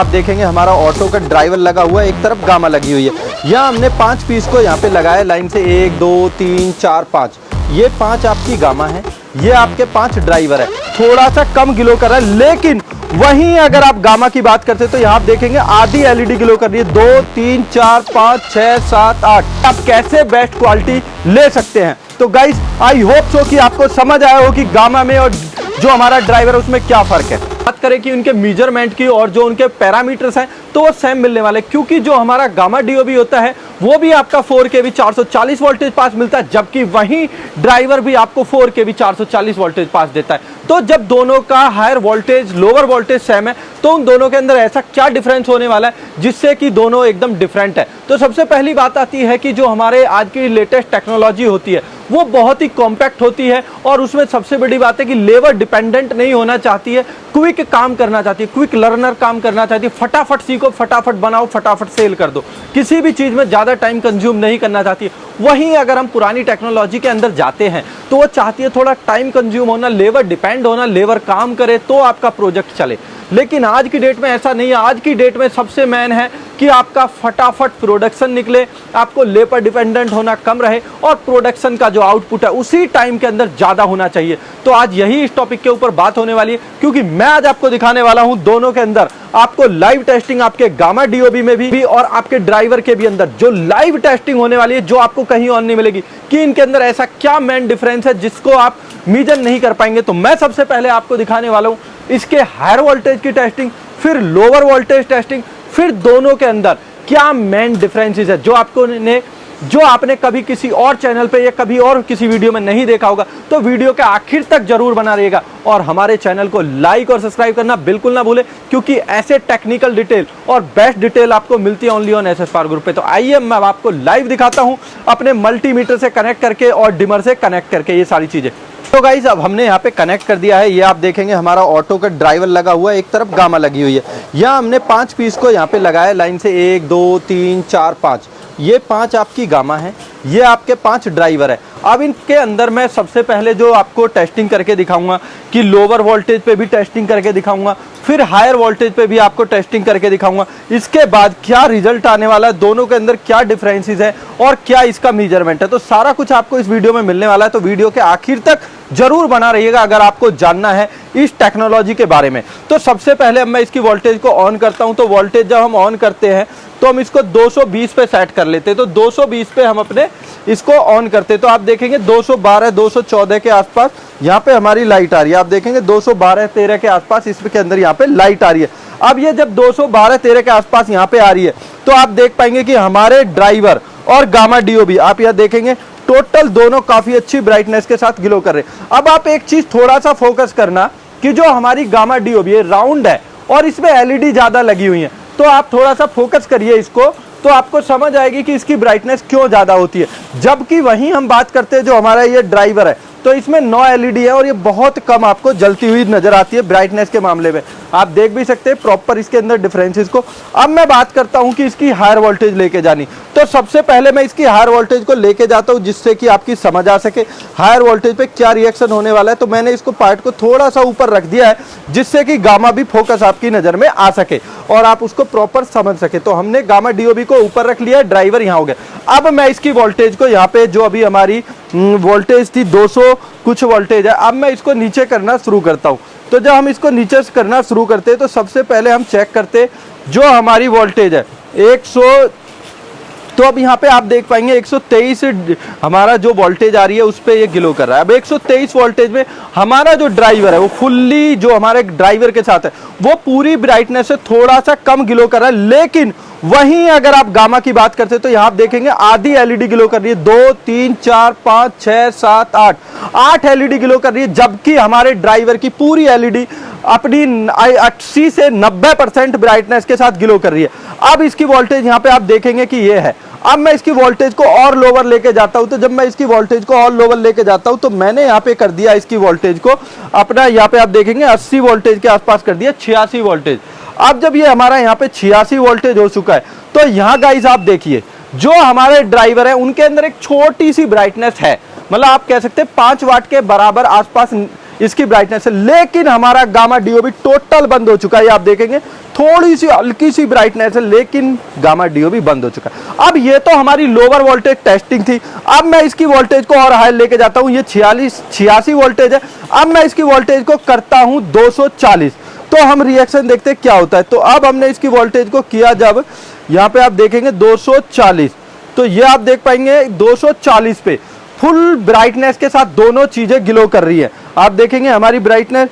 आप देखेंगे हमारा ऑटो का ड्राइवर लगा हुआ है, एक तरफ गामा लगी हुई है। यहाँ हमने 5 पीस को यहाँ पे लगाया लाइन से, 1 2 3 4 5। ये 5 आपकी गामा है, ये आपके 5 ड्राइवर है। थोड़ा सा कम ग्लो कर रहा है, लेकिन वहीं अगर आप गामा की बात करते तो यहाँ आप देखेंगे आधी एलईडी ग्लो कर रही है। 2 3 4 5 6 7 8। आप कैसे बेस्ट क्वालिटी ले सकते हैं। तो गाइस आई होप सो कि आपको समझ आया हो कि गामा में और जो हमारा ड्राइवर है उसमें क्या फर्क है। बात करें कि उनके मेजरमेंट की और जो उनके पैरामीटर्स हैं तो वो सेम मिलने वाले, क्योंकि जो हमारा गामा डीओबी होता है वो भी आपका 4kV 440 वोल्टेज पास मिलता है, जबकि वहीं ड्राइवर भी आपको 4kV 440 वोल्टेज पास देता है। तो जब दोनों का higher voltage lower voltage same है तो उन दोनों के अंदर ऐसा क्या डिफरेंस होने वाला है जिससे कि दोनों एकदम डिफरेंट है। तो सबसे पहली बात आती है कि जो हमारे आज की लेटेस्ट टेक्नोलॉजी होती है वो बहुत ही कॉम्पैक्ट होती है, और उसमें सबसे बड़ी बात है कि लेबर डिपेंडेंट नहीं होना चाहती है, क्विक काम करना चाहती है, क्विक लर्नर काम करना चाहती है। फटाफट सीखो, फटाफट बनाओ, फटाफट सेल कर दो, किसी भी चीज़ में ज़्यादा टाइम कंज्यूम नहीं करना चाहती है। वहीं अगर हम पुरानी टेक्नोलॉजी के अंदर जाते हैं तो वो चाहती है थोड़ा टाइम कंज्यूम होना, लेबर डिपेंड होना, लेबर काम करे तो आपका प्रोजेक्ट चले। लेकिन आज की डेट में ऐसा नहीं है। आज की डेट में सबसे मेन है कि आपका फटाफट प्रोडक्शन निकले, आपको लेबर डिपेंडेंट होना कम रहे, और प्रोडक्शन का जो आउटपुट है उसी टाइम के अंदर ज़्यादा होना चाहिए। तो आज यही इस टॉपिक के ऊपर बात होने वाली है, क्योंकि मैं आज आपको दिखाने वाला हूं दोनों के अंदर आपको लाइव टेस्टिंग, आपके गामा डीओबी में भी और आपके ड्राइवर के भी अंदर जो लाइव टेस्टिंग होने वाली है, जो आपको कहीं और नहीं मिलेगी, कि इनके अंदर ऐसा क्या मेन डिफरेंस है जिसको आप मेजर नहीं कर पाएंगे। तो मैं सबसे पहले आपको दिखाने वाला हूं इसके हायर वोल्टेज की टेस्टिंग, फिर लोअर वोल्टेज टेस्टिंग, फिर दोनों के अंदर क्या मेन डिफरेंसेस है जो आपने कभी किसी और चैनल पे या कभी और किसी वीडियो में नहीं देखा होगा। तो वीडियो के आखिर तक जरूर बना रहिएगा, और हमारे चैनल को लाइक और सब्सक्राइब करना बिल्कुल ना भूले, क्योंकि ऐसे टेक्निकल डिटेल और बेस्ट डिटेल आपको मिलती है only on SS power group पे। तो आइए मैं आपको लाइव दिखाता हूं अपने मल्टीमीटर से कनेक्ट करके और डिमर से कनेक्ट करके ये सारी चीजें। तो गाइज अब हमने यहाँ पे कनेक्ट कर दिया है। ये आप देखेंगे हमारा ऑटो का ड्राइवर लगा हुआ है, एक तरफ गामा लगी हुई है। यहाँ हमने 5 पीस को यहाँ पे लगाया लाइन से, 1 2 3 4 5। ये 5 आपकी गामा है, ये आपके 5 ड्राइवर है। अब इनके अंदर मैं सबसे पहले जो आपको टेस्टिंग करके दिखाऊंगा कि लोअर वोल्टेज पे भी टेस्टिंग करके दिखाऊंगा, फिर हायर वोल्टेज पे भी आपको टेस्टिंग करके दिखाऊंगा। इसके बाद क्या रिजल्ट आने वाला है, दोनों के अंदर क्या डिफरेंसेस है और क्या इसका मेजरमेंट है, तो सारा कुछ आपको इस वीडियो में मिलने वाला है। तो वीडियो के आखिर तक जरूर बना रहिएगा अगर आपको जानना है इस टेक्नोलॉजी के बारे में। तो सबसे पहले अब मैं इसकी वोल्टेज को ऑन करता हूं। तो वोल्टेज जब हम ऑन करते हैं तो हम इसको 220 पे सेट कर लेते हैं। तो 220 पे हम अपने इसको ऑन करते हैं। तो आप देखेंगे 212 214 के आसपास यहाँ पे हमारी लाइट आ रही है। आप देखेंगे 212 13 के आसपास इसके अंदर यहाँ पे लाइट आ रही है। अब ये जब 212 13 के आसपास यहाँ पे आ रही है तो आप देख पाएंगे कि हमारे ड्राइवर और गामा डीओबी आप यहाँ देखेंगे टोटल दोनों काफी अच्छी ब्राइटनेस के साथ ग्लो कर रहे हैं। अब आप एक चीज थोड़ा सा फोकस करना कि जो हमारी गामा डीओबी है राउंड है और इसमें एलईडी ज्यादा लगी हुई है, तो आप थोड़ा सा फोकस करिए इसको, तो आपको समझ आएगी कि इसकी ब्राइटनेस क्यों ज्यादा होती है। जबकि वहीं हम बात करते हैं जो हमारा ये ड्राइवर है तो इसमें 9 एलईडी है और ये बहुत कम आपको जलती हुई नजर आती है ब्राइटनेस के मामले में। आप देख भी सकते हैं प्रॉपर इसके अंदर डिफरेंसेस को। अब मैं बात करता हूं कि इसकी हायर वोल्टेज लेके जानी, तो सबसे पहले मैं इसकी हायर वोल्टेज को लेके जाता हूं जिससे कि आपकी समझ आ सके हायर वोल्टेज पे क्या रिएक्शन होने वाला है। तो मैंने इसको पार्ट को थोड़ा सा ऊपर रख दिया है जिससे कि गामा भी फोकस आपकी नजर में आ सके और आप उसको प्रॉपर समझ सके। तो हमने गामा डीओबी को ऊपर रख लिया है, ड्राइवर यहाँ हो गया। अब मैं इसकी वोल्टेज को यहाँ पे जो अभी हमारी वोल्टेज थी 200 कुछ वोल्टेज है, अब मैं इसको नीचे करना शुरू करता हूँ। तो जब हम इसको नीचे करना शुरू करते हैं तो सबसे पहले हम चेक करते जो हमारी वोल्टेज है 100। तो अब यहाँ पे आप देख पाएंगे 123 हमारा जो वोल्टेज आ रही है उस पे ये ग्लो कर रहा है। अब 123 वोल्टेज में हमारा जो ड्राइवर है वो फुल्ली जो हमारे ड्राइवर के साथ है वो पूरी ब्राइटनेस से थोड़ा सा कम ग्लो कर रहा है। लेकिन वहीं अगर आप गामा की बात करते हैं तो यहाँ आप देखेंगे आधी एलईडी ग्लो कर रही है, 2 3 4 5 6 7 8 एलईडी ग्लो कर रही है, जबकि हमारे ड्राइवर की पूरी एलईडी अपनी 80 से 90% ब्राइटनेस के साथ ग्लो कर रही है। अब इसकी वोल्टेज यहाँ पे आप देखेंगे कि ये है। अब मैं इसकी वोल्टेज को और लोअर लेके जाता हूं। तो जब मैं इसकी वोल्टेज को और लोअर लेके जाता हूं तो मैंने यहाँ पे कर दिया इसकी वोल्टेज को अपना, यहाँ पे आप देखेंगे 80 वोल्टेज के आसपास कर दिया, 86 वोल्टेज। अब जब ये हमारा यहाँ पे 86 वोल्टेज हो चुका है तो यहाँ गाइस आप देखिए जो हमारे ड्राइवर है उनके अंदर एक छोटी सी ब्राइटनेस है, मतलब आप कह सकते हैं 5 वाट के बराबर आसपास इसकी ब्राइटनेस है, लेकिन हमारा गामा डीओबी टोटल बंद हो चुका है। आप देखेंगे थोड़ी सी हल्की सी ब्राइटनेस है, लेकिन गामा डीओबी बंद हो चुका है। अब ये तो हमारी लोअर वोल्टेज टेस्टिंग थी। अब मैं इसकी वोल्टेज को और हाई लेके जाता हूं। ये 86 वोल्टेज है। अब मैं इसकी वोल्टेज को करता हूं 240, तो हम रिएक्शन देखते हैं क्या होता है। तो अब हमने इसकी वोल्टेज को किया, जब यहाँ पे आप देखेंगे 240, तो ये आप देख पाएंगे 240 पे फुल ब्राइटनेस के साथ दोनों चीजें ग्लो कर रही है। आप देखेंगे हमारी ब्राइटनेस,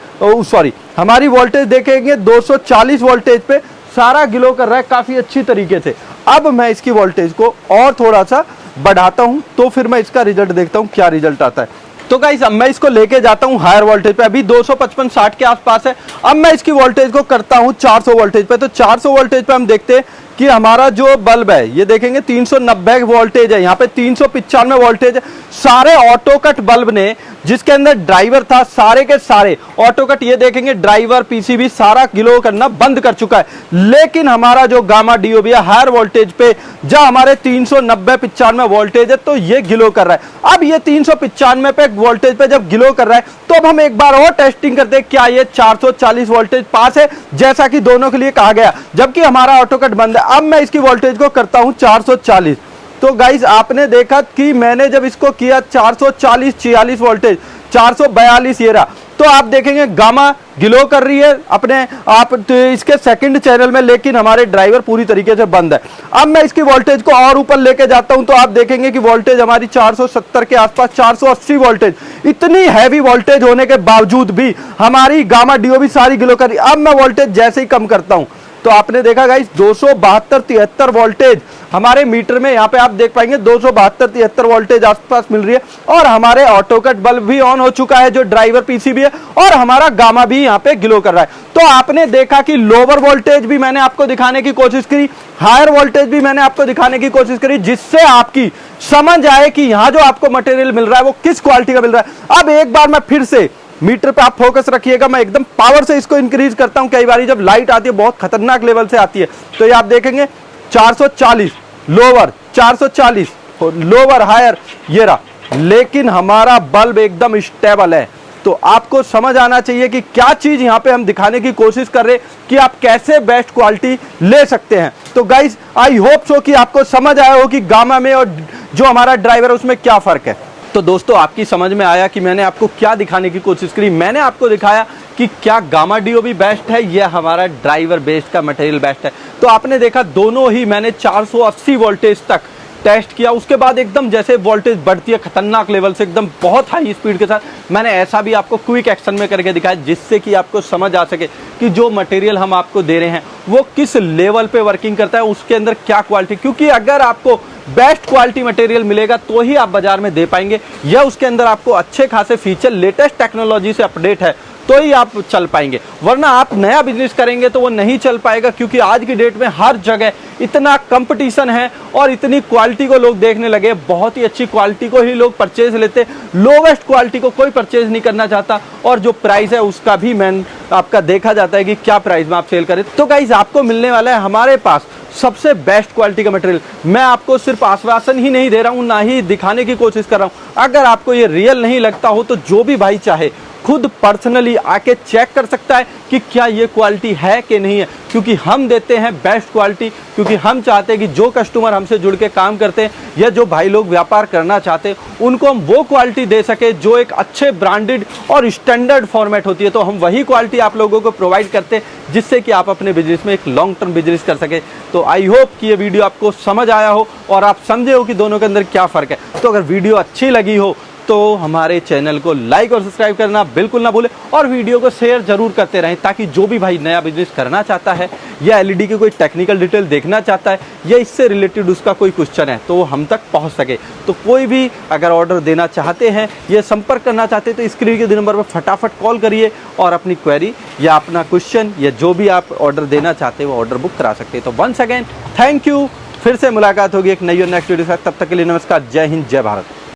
हमारी वोल्टेज देखेंगे 240 वोल्टेज पे सारा ग्लो कर रहा है काफी अच्छी तरीके से। अब मैं इसकी वोल्टेज को और थोड़ा सा बढ़ाता हूं, तो फिर मैं इसका रिजल्ट देखता हूं क्या रिजल्ट आता है। तो गाइस अब मैं इसको लेके जाता हूं हायर वोल्टेज पे। अभी 255-60 के आसपास है। अब मैं इसकी वोल्टेज को करता हूं 400 वोल्टेज पे। तो 400 वोल्टेज पे हम देखते हैं कि हमारा जो बल्ब है, ये देखेंगे 390 वोल्टेज है, यहाँ पे 395 वोल्टेज है। सारे ऑटो कट बल्ब ने, जिसके अंदर ड्राइवर था, सारे के सारे ऑटो कट, ये देखेंगे ड्राइवर पीसीबी सारा ग्लो करना बंद कर चुका है। लेकिन हमारा जो गामा डीओबी है हायर वोल्टेज पे, जब हमारे 390-95 वोल्टेज है, तो ये ग्लो कर रहा है। अब ये 395 पे वोल्टेज पे जब ग्लो कर रहा है, तो अब हम एक बार और टेस्टिंग करते हैं क्या ये 440 वोल्टेज पास है, जैसा कि दोनों के लिए कहा गया, जबकि हमारा ऑटो कट बंद है। अब मैं इसकी वोल्टेज को करता हूं 440। तो गाइस आपने देखा कि मैंने जब इसको किया 440-46 वोल्टेज, 442 ये रहा, तो आप देखेंगे गामा ग्लो कर रही है अपने आप तो इसके सेकंड चैनल में, लेकिन हमारे ड्राइवर पूरी तरीके से बंद है। अब मैं इसकी वोल्टेज को और ऊपर लेके जाता हूं, तो आप देखेंगे कि वोल्टेज हमारी 470 के आसपास, 480 वोल्टेज। इतनी हैवी वोल्टेज होने के बावजूद भी हमारी गामा डीओबी सारी ग्लो कर रही है। अब मैं वोल्टेज जैसे ही कम करता हूं, तो आपने देखा गाइस 272-73 वोल्टेज हमारे मीटर में, यहाँ पे आप देख पाएंगे 272-73 वोल्टेज आसपास मिल रही है। और हमारे ऑटो कट बल्ब भी ऑन हो चुका है, जो ड्राइवर पीसीबी है, और हमारा गामा भी यहाँ पे ग्लो कर रहा है। तो आपने देखा कि लोअर वोल्टेज भी मैंने आपको दिखाने की कोशिश करी, हायर वोल्टेज भी मैंने आपको दिखाने की कोशिश करी, जिससे आपकी समझ आए कि यहाँ जो आपको मटेरियल मिल रहा है वो किस क्वालिटी का मिल रहा है। अब एक बार मैं फिर से मीटर पे आप फोकस रखिएगा, मैं एकदम पावर से इसको इंक्रीज करता हूं। कई बार जब लाइट आती है बहुत खतरनाक लेवल से आती है, तो ये आप देखेंगे 440 लोअर, 440 लोअर, हायर, ये रहा, लेकिन हमारा बल्ब एकदम स्टेबल है। तो आपको समझ आना चाहिए कि क्या चीज यहां पे हम दिखाने की कोशिश कर रहे हैं कि आप कैसे बेस्ट क्वालिटी ले सकते हैं। तो गाइस आई होप सो कि आपको समझ आया हो कि गामा में और जो हमारा ड्राइवर है उसमें क्या फर्क है। तो दोस्तों आपकी समझ में आया कि मैंने आपको क्या दिखाने की कोशिश करी। मैंने आपको दिखाया कि क्या गामा डीओबी बेस्ट है या हमारा ड्राइवर बेस्ड का मटेरियल बेस्ट है। तो आपने देखा दोनों ही मैंने 480 वोल्टेज तक टेस्ट किया, उसके बाद एकदम जैसे वोल्टेज बढ़ती है खतरनाक लेवल से, एकदम बहुत हाई स्पीड के साथ मैंने ऐसा भी आपको क्विक एक्शन में करके दिखाया, जिससे कि आपको समझ आ सके कि जो मटेरियल हम आपको दे रहे हैं वो किस लेवल पे वर्किंग करता है, उसके अंदर क्या क्वालिटी। क्योंकि अगर आपको बेस्ट क्वालिटी मटेरियल मिलेगा तो ही आप बाजार में दे पाएंगे, या उसके अंदर आपको अच्छे खासे फीचर लेटेस्ट टेक्नोलॉजी से अपडेट है तो ही आप चल पाएंगे, वरना आप नया बिजनेस करेंगे तो वो नहीं चल पाएगा। क्योंकि आज की डेट में हर जगह इतना कंपटीशन है और इतनी क्वालिटी को लोग देखने लगे, बहुत ही अच्छी क्वालिटी को ही लोग परचेज लेते, लोवेस्ट क्वालिटी को कोई परचेज नहीं करना चाहता, और जो प्राइस है उसका भी मैन आपका देखा जाता है कि क्या प्राइस में आप सेल करें। तो गाइस आपको मिलने वाला है हमारे पास सबसे बेस्ट क्वालिटी का मटेरियल। मैं आपको सिर्फ आश्वासन ही नहीं दे रहा हूं, ना ही दिखाने की कोशिश कर रहा हूं। अगर आपको ये रियल नहीं लगता हो तो जो भी भाई चाहे खुद पर्सनली आके चेक कर सकता है कि क्या ये क्वालिटी है कि नहीं है। क्योंकि हम देते हैं बेस्ट क्वालिटी, क्योंकि हम चाहते हैं कि जो कस्टमर हमसे जुड़ के काम करते हैं या जो भाई लोग व्यापार करना चाहते हैं उनको हम वो क्वालिटी दे सके जो एक अच्छे ब्रांडेड और स्टैंडर्ड फॉर्मेट होती है। तो हम वही क्वालिटी आप लोगों को प्रोवाइड करते हैं जिससे कि आप अपने बिजनेस में एक लॉन्ग टर्म बिजनेस कर सके। तो आई होप कि ये वीडियो आपको समझ आया हो और आप समझे हो कि दोनों के अंदर क्या फ़र्क है। तो अगर वीडियो अच्छी लगी हो तो हमारे चैनल को लाइक और सब्सक्राइब करना बिल्कुल ना भूलें, और वीडियो को शेयर जरूर करते रहें, ताकि जो भी भाई नया बिजनेस करना चाहता है या एलईडी की कोई टेक्निकल डिटेल देखना चाहता है या इससे रिलेटेड उसका कोई क्वेश्चन है तो वो हम तक पहुंच सके। तो कोई भी अगर ऑर्डर देना चाहते हैं या संपर्क करना चाहते हैं तो स्क्रीन के नंबर पर फटाफट कॉल करिए और अपनी क्वेरी या अपना क्वेश्चन या जो भी आप ऑर्डर देना चाहते हैं वो ऑर्डर बुक करा सकते हैं। तो वंस अगेन थैंक यू, फिर से मुलाकात होगी एक नई और नेक्स्ट वीडियो के साथ। तब तक के लिए नमस्कार, जय हिंद, जय भारत।